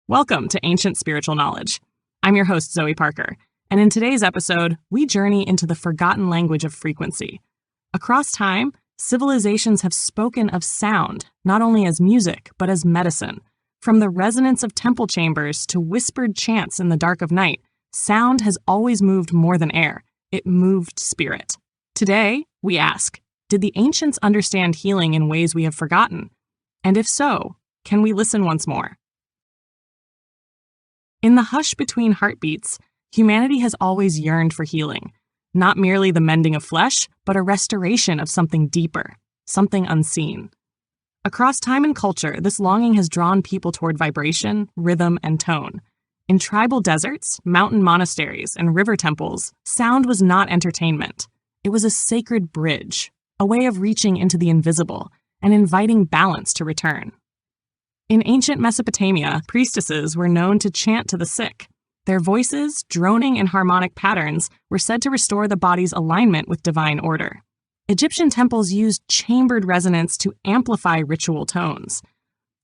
Welcome to Ancient Spiritual Knowledge. I'm your host, Zoe Parker, and in today's episode, we journey into the forgotten language of frequency. Across time, civilizations have spoken of sound, not only as music, but as medicine. From the resonance of temple chambers to whispered chants in the dark of night, sound has always moved more than air. It moved spirit. Today, we ask, did the ancients understand healing in ways we have forgotten? And if so, can we listen once more? In the hush between heartbeats, humanity has always yearned for healing. Not merely the mending of flesh, but a restoration of something deeper, something unseen. Across time and culture, this longing has drawn people toward vibration, rhythm, and tone. In tribal deserts, mountain monasteries, and river temples, sound was not entertainment. It was a sacred bridge, a way of reaching into the invisible and inviting balance to return. In ancient Mesopotamia, priestesses were known to chant to the sick. Their voices, droning in harmonic patterns, were said to restore the body's alignment with divine order. Egyptian temples used chambered resonance to amplify ritual tones,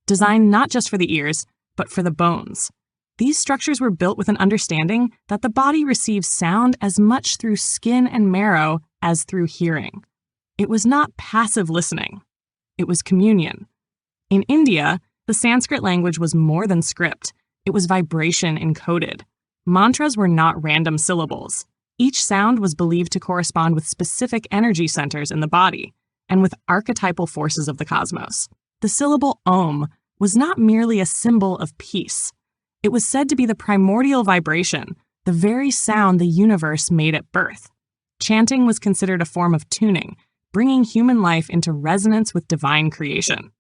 designed not just for the ears, but for the bones. These structures were built with an understanding that the body receives sound as much through skin and marrow as through hearing. It was not passive listening. It was communion. In India, the Sanskrit language was more than script. It was vibration encoded. Mantras were not random syllables. Each sound was believed to correspond with specific energy centers in the body and with archetypal forces of the cosmos. The syllable Om was not merely a symbol of peace. It was said to be the primordial vibration, the very sound the universe made at birth. Chanting was considered a form of tuning, bringing human life into resonance with divine creation.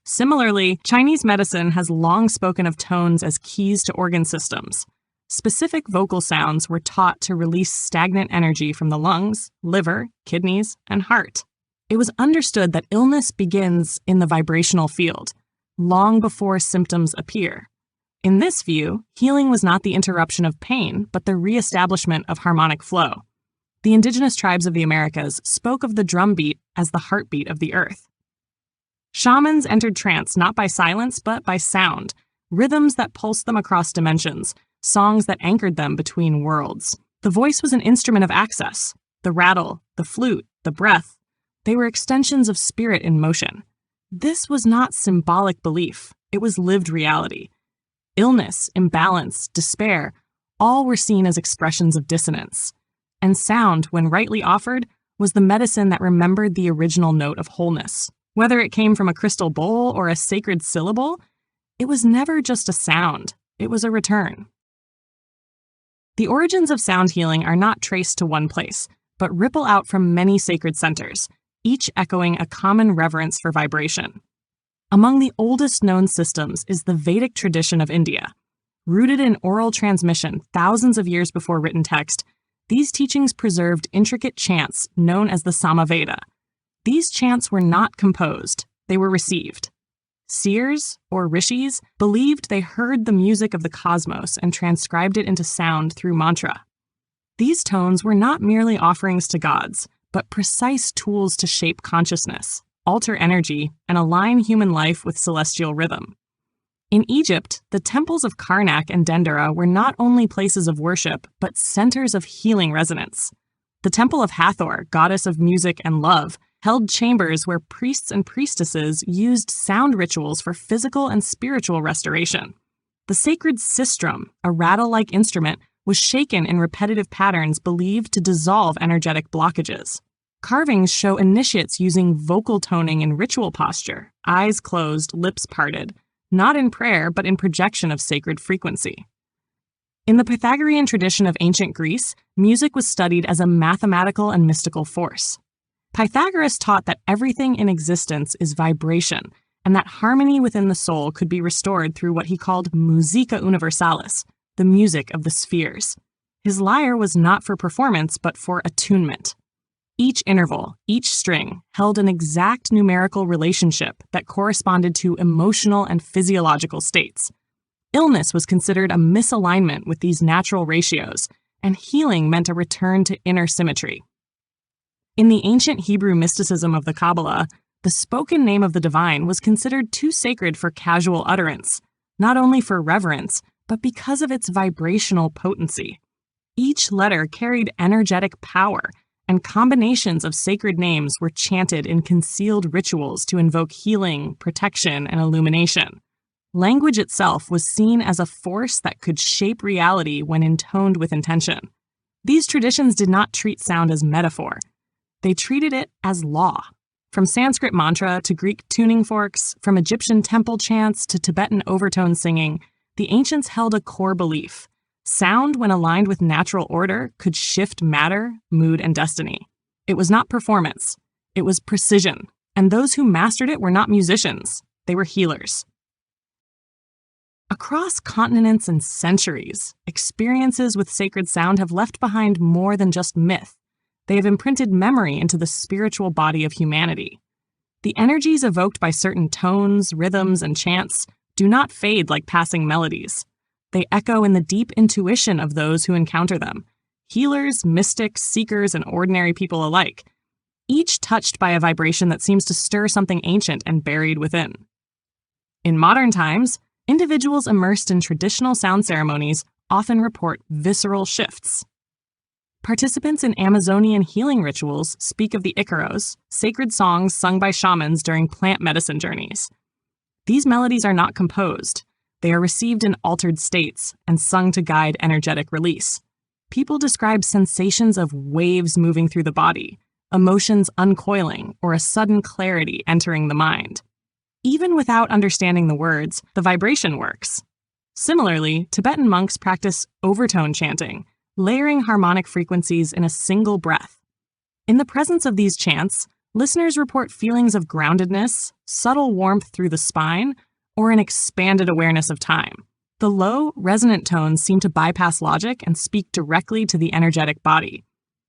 Similarly, Chinese medicine has long spoken of tones as keys to organ systems. Specific vocal sounds were taught to release stagnant energy from the lungs, liver, kidneys, and heart. It was understood that illness begins in the vibrational field, long before symptoms appear. In this view, healing was not the interruption of pain, but the reestablishment of harmonic flow. The indigenous tribes of the Americas spoke of the drumbeat as the heartbeat of the earth. Shamans entered trance not by silence, but by sound, rhythms that pulsed them across dimensions, songs that anchored them between worlds. The voice was an instrument of access. The rattle, the flute, the breath, they were extensions of spirit in motion. This was not symbolic belief, it was lived reality. Illness, imbalance, despair, all were seen as expressions of dissonance. And sound, when rightly offered, was the medicine that remembered the original note of wholeness. Whether it came from a crystal bowl or a sacred syllable, it was never just a sound, it was a return. The origins of sound healing are not traced to one place, but ripple out from many sacred centers, each echoing a common reverence for vibration. Among the oldest known systems is the Vedic tradition of India. Rooted in oral transmission thousands of years before written text, these teachings preserved intricate chants known as the Samaveda. These chants were not composed, they were received. Seers, or rishis, believed they heard the music of the cosmos and transcribed it into sound through mantra. These tones were not merely offerings to gods, but precise tools to shape consciousness, alter energy, and align human life with celestial rhythm. In Egypt, the temples of Karnak and Dendera were not only places of worship, but centers of healing resonance. The Temple of Hathor, goddess of music and love, held chambers where priests and priestesses used sound rituals for physical and spiritual restoration. The sacred sistrum, a rattle-like instrument, was shaken in repetitive patterns believed to dissolve energetic blockages. Carvings show initiates using vocal toning in ritual posture, eyes closed, lips parted, not in prayer, but in projection of sacred frequency. In the Pythagorean tradition of ancient Greece, music was studied as a mathematical and mystical force. Pythagoras taught that everything in existence is vibration, and that harmony within the soul could be restored through what he called musica universalis, the music of the spheres. His lyre was not for performance, but for attunement. Each interval, each string, held an exact numerical relationship that corresponded to emotional and physiological states. Illness was considered a misalignment with these natural ratios, and healing meant a return to inner symmetry. In the ancient Hebrew mysticism of the Kabbalah, the spoken name of the divine was considered too sacred for casual utterance. not only for reverence, but because of its vibrational potency. Each letter carried energetic power, and combinations of sacred names were chanted in concealed rituals to invoke healing, protection, and illumination. Language itself was seen as a force that could shape reality when intoned with intention. These traditions did not treat sound as metaphor. They treated it as law. From Sanskrit mantra to Greek tuning forks, from Egyptian temple chants to Tibetan overtone singing, the ancients held a core belief. Sound, when aligned with natural order, could shift matter, mood, and destiny. It was not performance. It was precision. And those who mastered it were not musicians. They were healers. Across continents and centuries, experiences with sacred sound have left behind more than just myth. They have imprinted memory into the spiritual body of humanity. The energies evoked by certain tones, rhythms, and chants do not fade like passing melodies. They echo in the deep intuition of those who encounter them, healers, mystics, seekers, and ordinary people alike, each touched by a vibration that seems to stir something ancient and buried within. In modern times, individuals immersed in traditional sound ceremonies often report visceral shifts. Participants in Amazonian healing rituals speak of the Icaros, sacred songs sung by shamans during plant medicine journeys. These melodies are not composed. They are received in altered states and sung to guide energetic release. People describe sensations of waves moving through the body, emotions uncoiling, or a sudden clarity entering the mind. Even without understanding the words, the vibration works. Similarly, Tibetan monks practice overtone chanting, layering harmonic frequencies in a single breath. In the presence of these chants, listeners report feelings of groundedness, subtle warmth through the spine, or an expanded awareness of time. The low, resonant tones seem to bypass logic and speak directly to the energetic body.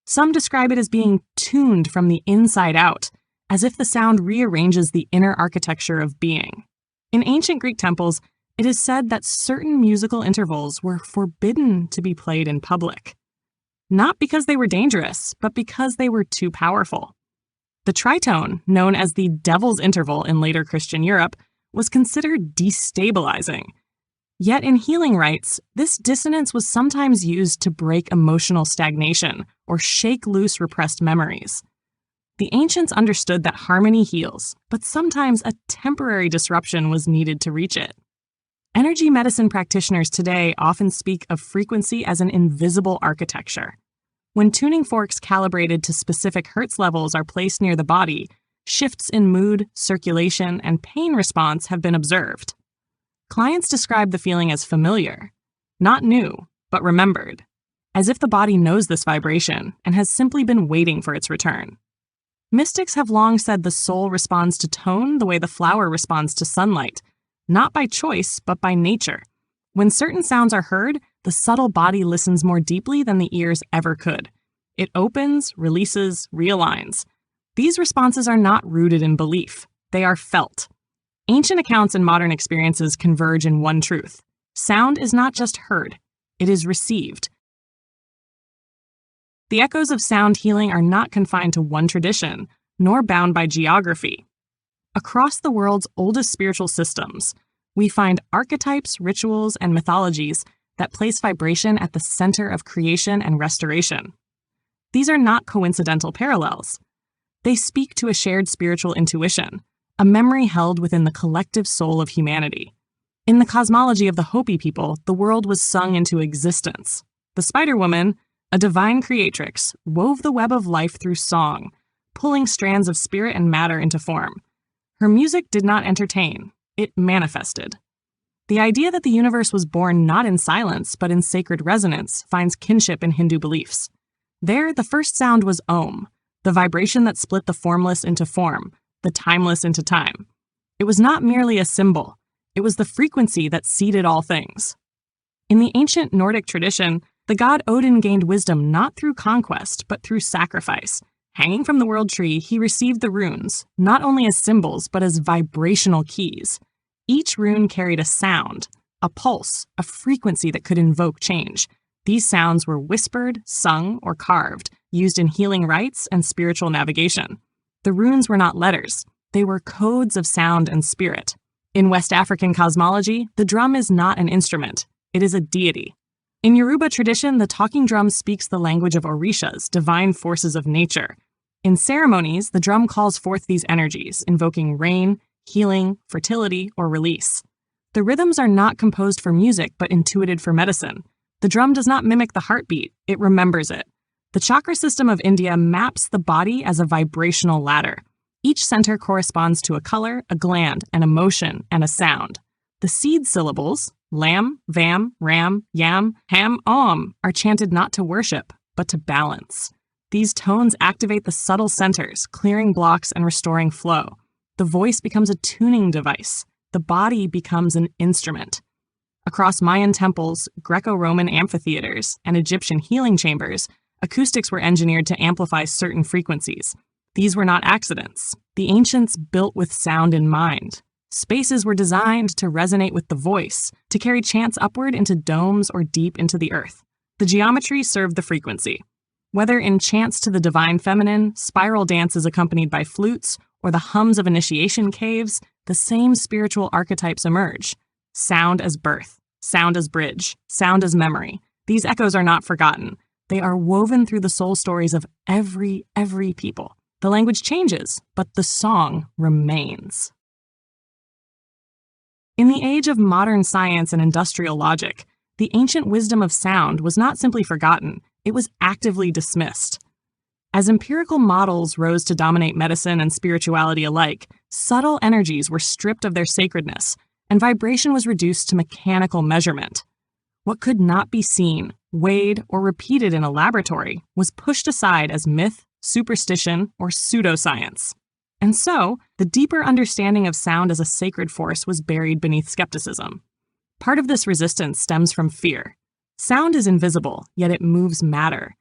Some describe it as being tuned from the inside out, as if the sound rearranges the inner architecture of being. In ancient Greek temples, it is said that certain musical intervals were forbidden to be played in public. Not because they were dangerous, but because they were too powerful. The tritone, known as the devil's interval in later Christian Europe, was considered destabilizing. Yet in healing rites, this dissonance was sometimes used to break emotional stagnation or shake loose repressed memories. The ancients understood that harmony heals, but sometimes a temporary disruption was needed to reach it. Energy medicine practitioners today often speak of frequency as an invisible architecture. When tuning forks calibrated to specific hertz levels are placed near the body, shifts in mood, circulation, and pain response have been observed. Clients describe the feeling as familiar, not new, but remembered, as if the body knows this vibration and has simply been waiting for its return. Mystics have long said the soul responds to tone the way the flower responds to sunlight, not by choice, but by nature. When certain sounds are heard, the subtle body listens more deeply than the ears ever could. It opens, releases, realigns. These responses are not rooted in belief. They are felt. Ancient accounts and modern experiences converge in one truth. Sound is not just heard. It is received. The echoes of sound healing are not confined to one tradition, nor bound by geography. Across the world's oldest spiritual systems, we find archetypes, rituals, and mythologies that place vibration at the center of creation and restoration. These are not coincidental parallels. They speak to a shared spiritual intuition, a memory held within the collective soul of humanity. In the cosmology of the Hopi people, the world was sung into existence. The Spider Woman, a divine creatrix, wove the web of life through song, pulling strands of spirit and matter into form. Her music did not entertain, it manifested. The idea that the universe was born not in silence, but in sacred resonance, finds kinship in Hindu beliefs. There, the first sound was Om, the vibration that split the formless into form, the timeless into time. It was not merely a symbol, it was the frequency that seeded all things. In the ancient Nordic tradition, the god Odin gained wisdom not through conquest, but through sacrifice. Hanging from the world tree, he received the runes, not only as symbols, but as vibrational keys. Each rune carried a sound, a pulse, a frequency that could invoke change. These sounds were whispered, sung, or carved, used in healing rites and spiritual navigation. The runes were not letters. They were codes of sound and spirit. In West African cosmology, the drum is not an instrument, it is a deity. In Yoruba tradition, the talking drum speaks the language of orishas, divine forces of nature. In ceremonies, the drum calls forth these energies, invoking rain, healing, fertility, or release. The rhythms are not composed for music, but intuited for medicine. The drum does not mimic the heartbeat, it remembers it. The chakra system of India maps the body as a vibrational ladder. Each center corresponds to a color, a gland, an emotion, and a sound. The seed syllables, lam, vam, ram, yam, ham, om, are chanted not to worship, but to balance. These tones activate the subtle centers, clearing blocks and restoring flow. The voice becomes a tuning device. The body becomes an instrument. Across Mayan temples, Greco-Roman amphitheaters, and Egyptian healing chambers, acoustics were engineered to amplify certain frequencies. These were not accidents. The ancients built with sound in mind. Spaces were designed to resonate with the voice, to carry chants upward into domes or deep into the earth. The geometry served the frequency. Whether in chants to the divine feminine, spiral dances accompanied by flutes, or the hums of initiation caves, the same spiritual archetypes emerge. Sound as birth, sound as bridge, sound as memory. These echoes are not forgotten. They are woven through the soul stories of every people. The language changes, but the song remains. In the age of modern science and industrial logic, the ancient wisdom of sound was not simply forgotten, it was actively dismissed. As empirical models rose to dominate medicine and spirituality alike, subtle energies were stripped of their sacredness, and vibration was reduced to mechanical measurement. What could not be seen, weighed, or repeated in a laboratory was pushed aside as myth, superstition, or pseudoscience. And so, the deeper understanding of sound as a sacred force was buried beneath skepticism. Part of this resistance stems from fear. Sound is invisible, yet it moves matter.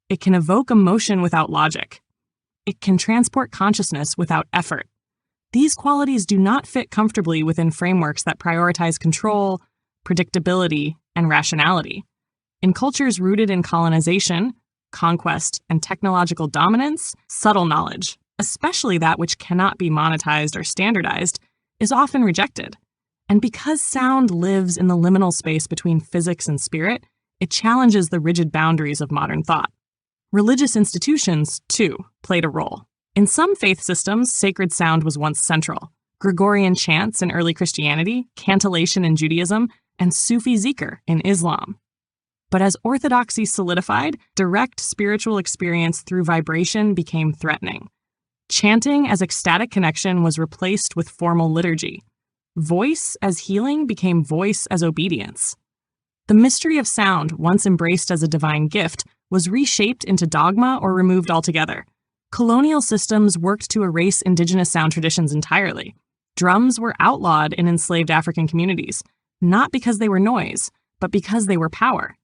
It can evoke emotion without logic. It can transport consciousness without effort. These qualities do not fit comfortably within frameworks that prioritize control, predictability, and rationality. In cultures rooted in colonization, conquest, and technological dominance, subtle knowledge, especially that which cannot be monetized or standardized, is often rejected. And because sound lives in the liminal space between physics and spirit, it challenges the rigid boundaries of modern thought. Religious institutions, too, played a role. In some faith systems, sacred sound was once central. Gregorian chants in early Christianity, cantillation in Judaism, and Sufi zikr in Islam. But as orthodoxy solidified, direct spiritual experience through vibration became threatening. Chanting as ecstatic connection was replaced with formal liturgy. Voice as healing became voice as obedience. The mystery of sound, once embraced as a divine gift, was reshaped into dogma or removed altogether. Colonial systems worked to erase indigenous sound traditions entirely. Drums were outlawed in enslaved African communities, not because they were noise, but because they were power.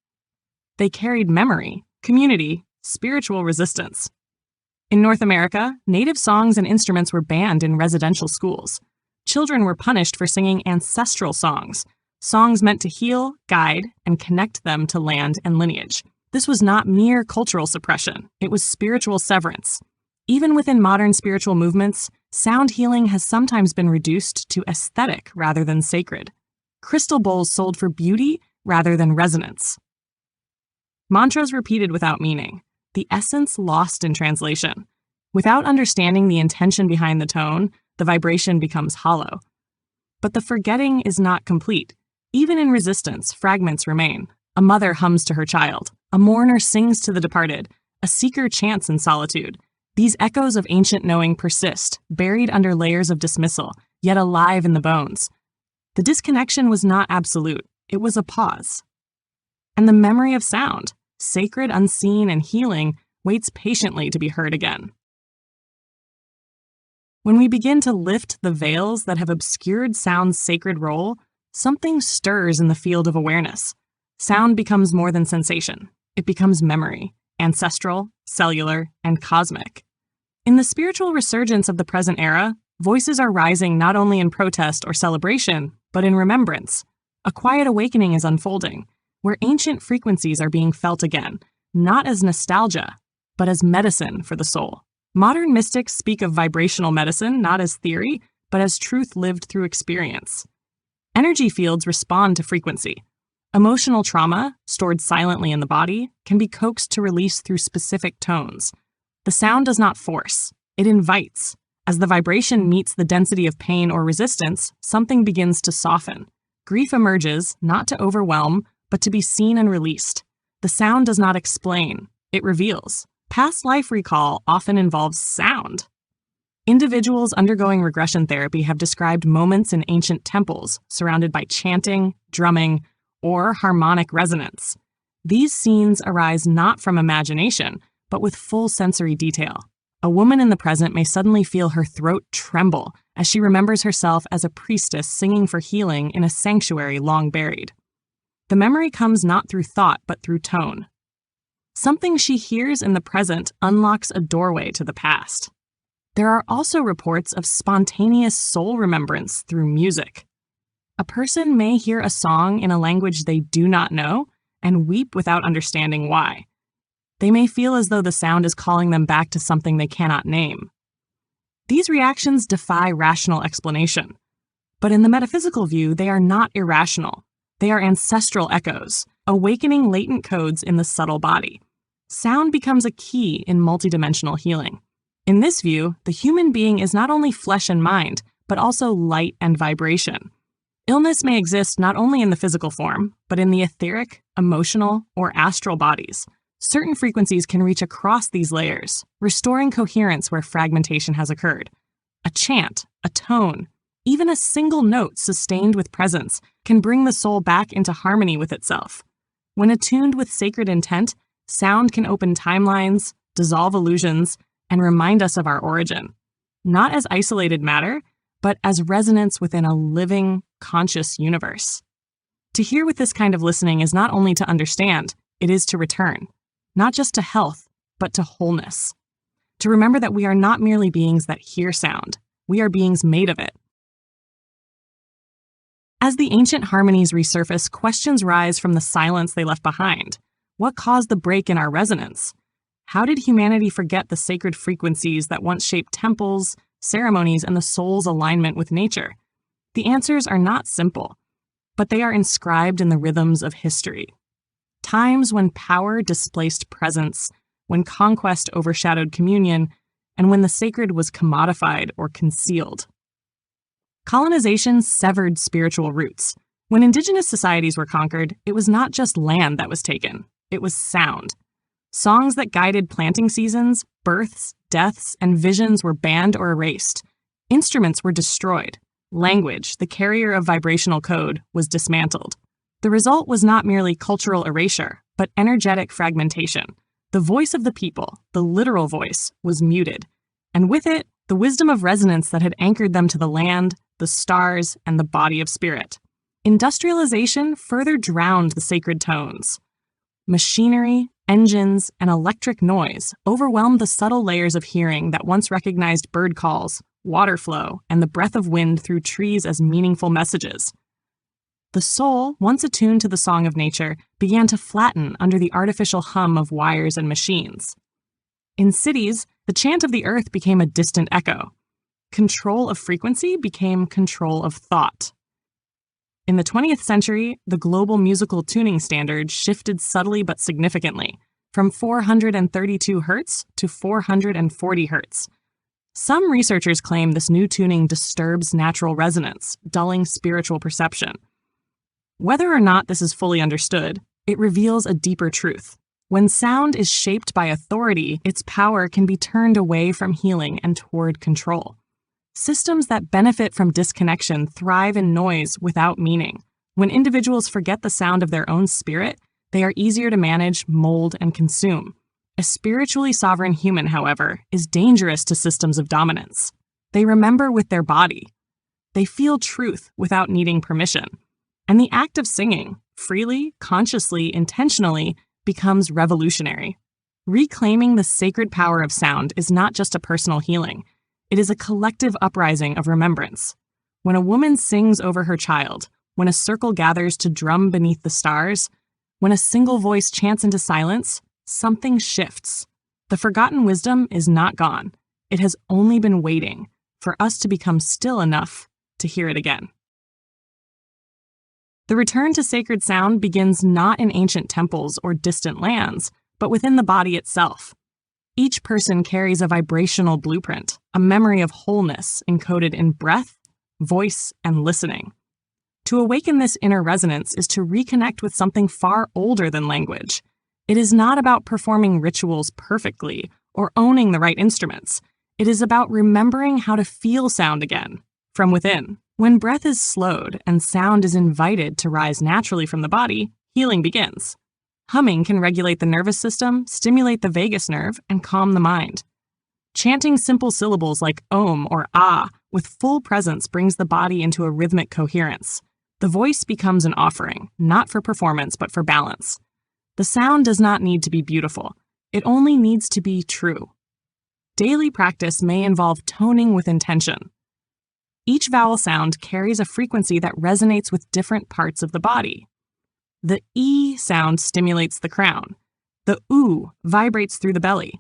They carried memory, community, spiritual resistance. In North America, native songs and instruments were banned in residential schools. Children were punished for singing ancestral songs meant to heal, guide, and connect them to land and lineage. This was not mere cultural suppression, it was spiritual severance. Even within modern spiritual movements, sound healing has sometimes been reduced to aesthetic rather than sacred. Crystal bowls sold for beauty rather than resonance. Mantras repeated without meaning, the essence lost in translation. Without understanding the intention behind the tone, the vibration becomes hollow. But the forgetting is not complete. Even in resistance, fragments remain. A mother hums to her child. A mourner sings to the departed. A seeker chants in solitude. These echoes of ancient knowing persist, buried under layers of dismissal, yet alive in the bones. The disconnection was not absolute. It was a pause. And the memory of sound, sacred, unseen, and healing, waits patiently to be heard again. When we begin to lift the veils that have obscured sound's sacred role, something stirs in the field of awareness. Sound becomes more than sensation. It becomes memory, ancestral, cellular, and cosmic. In the spiritual resurgence of the present era, voices are rising not only in protest or celebration, but in remembrance. A quiet awakening is unfolding, where ancient frequencies are being felt again, not as nostalgia, but as medicine for the soul. Modern mystics speak of vibrational medicine not as theory, but as truth lived through experience. Energy fields respond to frequency. Emotional trauma, stored silently in the body, can be coaxed to release through specific tones. The sound does not force, it invites. As the vibration meets the density of pain or resistance, something begins to soften. Grief emerges, not to overwhelm, but to be seen and released. The sound does not explain, it reveals. Past life recall often involves sound. Individuals undergoing regression therapy have described moments in ancient temples surrounded by chanting, drumming, or harmonic resonance. These scenes arise not from imagination, but with full sensory detail. A woman in the present may suddenly feel her throat tremble as she remembers herself as a priestess singing for healing in a sanctuary long buried. The memory comes not through thought, but through tone. Something she hears in the present unlocks a doorway to the past. There are also reports of spontaneous soul remembrance through music. A person may hear a song in a language they do not know and weep without understanding why. They may feel as though the sound is calling them back to something they cannot name. These reactions defy rational explanation. But in the metaphysical view, they are not irrational. They are ancestral echoes, awakening latent codes in the subtle body. Sound becomes a key in multidimensional healing. In this view, the human being is not only flesh and mind, but also light and vibration. Illness may exist not only in the physical form, but in the etheric, emotional, or astral bodies. Certain frequencies can reach across these layers, restoring coherence where fragmentation has occurred. A chant, a tone, even a single note sustained with presence can bring the soul back into harmony with itself. When attuned with sacred intent, sound can open timelines, dissolve illusions, and remind us of our origin, not as isolated matter, but as resonance within a living, conscious universe. To hear with this kind of listening is not only to understand, it is to return. Not just to health, but to wholeness. To remember that we are not merely beings that hear sound, we are beings made of it. As the ancient harmonies resurface, questions rise from the silence they left behind. What caused the break in our resonance? How did humanity forget the sacred frequencies that once shaped temples, ceremonies, and the soul's alignment with nature? The answers are not simple, but they are inscribed in the rhythms of history. Times when power displaced presence, when conquest overshadowed communion, and when the sacred was commodified or concealed. Colonization severed spiritual roots. When indigenous societies were conquered, it was not just land that was taken, it was sound. Songs that guided planting seasons, births, deaths, and visions were banned or erased. Instruments were destroyed. Language, the carrier of vibrational code, was dismantled. The result was not merely cultural erasure, but energetic fragmentation. The voice of the people, the literal voice, was muted, and with it, the wisdom of resonance that had anchored them to the land, the stars, and the body of spirit. Industrialization further drowned the sacred tones. Machinery, engines, and electric noise overwhelmed the subtle layers of hearing that once recognized bird calls, water flow, and the breath of wind through trees as meaningful messages. The soul, once attuned to the song of nature, began to flatten under the artificial hum of wires and machines. In cities, the chant of the earth became a distant echo. Control of frequency became control of thought. In the 20th century, the global musical tuning standard shifted subtly but significantly, from 432 Hz to 440 Hz. Some researchers claim this new tuning disturbs natural resonance, dulling spiritual perception. Whether or not this is fully understood, it reveals a deeper truth. When sound is shaped by authority, its power can be turned away from healing and toward control. Systems that benefit from disconnection thrive in noise without meaning. When individuals forget the sound of their own spirit, they are easier to manage, mold, and consume. A spiritually sovereign human, however, is dangerous to systems of dominance. They remember with their body. They feel truth without needing permission. And the act of singing, freely, consciously, intentionally, becomes revolutionary. Reclaiming the sacred power of sound is not just a personal healing. It is a collective uprising of remembrance. When a woman sings over her child, when a circle gathers to drum beneath the stars, when a single voice chants into silence, something shifts. The forgotten wisdom is not gone. It has only been waiting for us to become still enough to hear it again. The return to sacred sound begins not in ancient temples or distant lands, but within the body itself. Each person carries a vibrational blueprint, a memory of wholeness encoded in breath, voice, and listening. To awaken this inner resonance is to reconnect with something far older than language. It is not about performing rituals perfectly or owning the right instruments. It is about remembering how to feel sound again, from within. When breath is slowed and sound is invited to rise naturally from the body, healing begins. Humming can regulate the nervous system, stimulate the vagus nerve, and calm the mind. Chanting simple syllables like om or ah with full presence brings the body into a rhythmic coherence. The voice becomes an offering, not for performance but for balance. The sound does not need to be beautiful. It only needs to be true. Daily practice may involve toning with intention. Each vowel sound carries a frequency that resonates with different parts of the body. The E sound stimulates the crown. The U vibrates through the belly.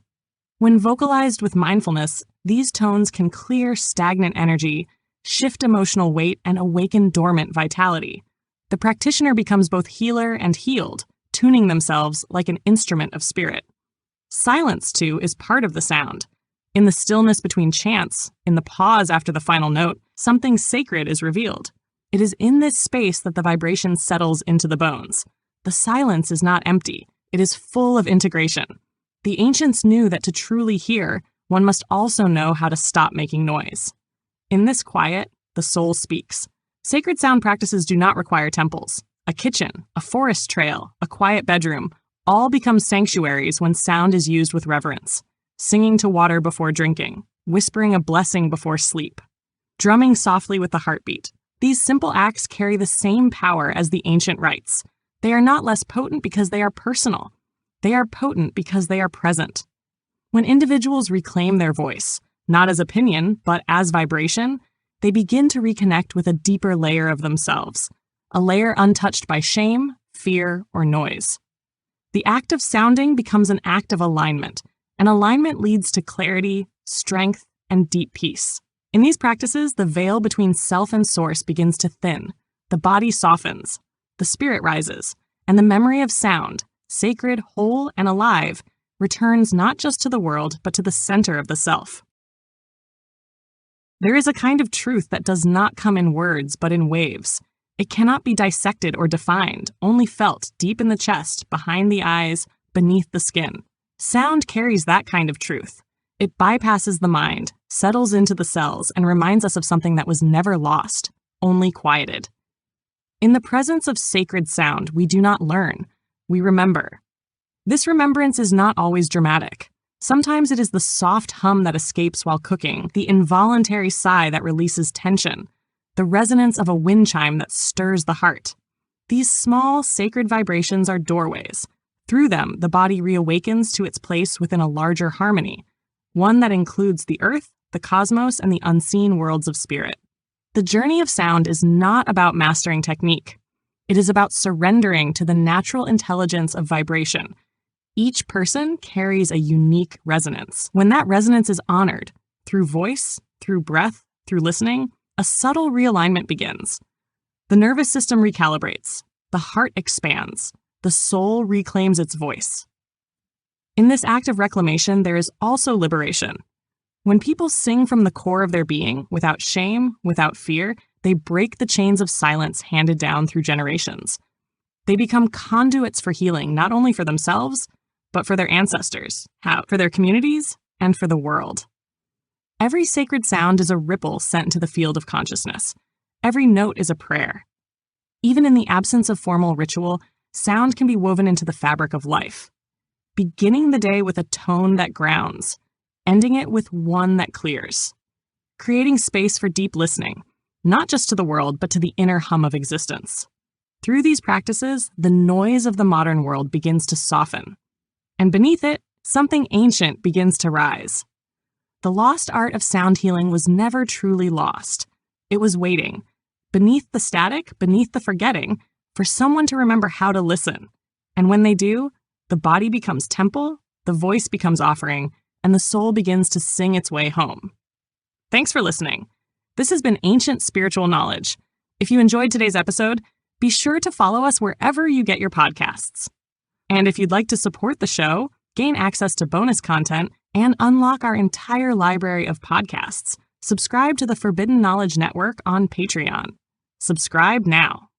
When vocalized with mindfulness, these tones can clear stagnant energy, shift emotional weight, and awaken dormant vitality. The practitioner becomes both healer and healed, tuning themselves like an instrument of spirit. Silence, too, is part of the sound. In the stillness between chants, in the pause after the final note, something sacred is revealed. It is in this space that the vibration settles into the bones. The silence is not empty. It is full of integration. The ancients knew that to truly hear, one must also know how to stop making noise. In this quiet, the soul speaks. Sacred sound practices do not require temples. A kitchen, a forest trail, a quiet bedroom, all become sanctuaries when sound is used with reverence. Singing to water before drinking, whispering a blessing before sleep, drumming softly with the heartbeat. These simple acts carry the same power as the ancient rites. They are not less potent because they are personal. They are potent because they are present. When individuals reclaim their voice, not as opinion, but as vibration, they begin to reconnect with a deeper layer of themselves, a layer untouched by shame, fear, or noise. The act of sounding becomes an act of alignment, and alignment leads to clarity, strength, and deep peace. In these practices, the veil between self and source begins to thin, the body softens, the spirit rises, and the memory of sound, sacred, whole, and alive, returns not just to the world, but to the center of the self. There is a kind of truth that does not come in words, but in waves. It cannot be dissected or defined, only felt deep in the chest, behind the eyes, beneath the skin. Sound carries that kind of truth. It bypasses the mind, settles into the cells, and reminds us of something that was never lost, only quieted. In the presence of sacred sound, we do not learn, we remember. This remembrance is not always dramatic. Sometimes it is the soft hum that escapes while cooking, the involuntary sigh that releases tension, the resonance of a wind chime that stirs the heart. These small, sacred vibrations are doorways. Through them, the body reawakens to its place within a larger harmony, one that includes the earth, the cosmos, and the unseen worlds of spirit. The journey of sound is not about mastering technique. It is about surrendering to the natural intelligence of vibration. Each person carries a unique resonance. When that resonance is honored, through voice, through breath, through listening, a subtle realignment begins. The nervous system recalibrates, the heart expands, the soul reclaims its voice. In this act of reclamation, there is also liberation. When people sing from the core of their being, without shame, without fear, they break the chains of silence handed down through generations. They become conduits for healing, not only for themselves, but for their ancestors, for their communities, and for the world. Every sacred sound is a ripple sent into the field of consciousness. Every note is a prayer. Even in the absence of formal ritual, sound can be woven into the fabric of life. Beginning the day with a tone that grounds, ending it with one that clears. Creating space for deep listening, not just to the world, but to the inner hum of existence. Through these practices, the noise of the modern world begins to soften. And beneath it, something ancient begins to rise. The lost art of sound healing was never truly lost. It was waiting, beneath the static, beneath the forgetting, for someone to remember how to listen. And when they do, the body becomes temple, the voice becomes offering, and the soul begins to sing its way home. Thanks for listening. This has been Ancient Spiritual Knowledge. If you enjoyed today's episode, be sure to follow us wherever you get your podcasts. And if you'd like to support the show, gain access to bonus content, and unlock our entire library of podcasts, subscribe to the Forbidden Knowledge Network on Patreon. Subscribe now.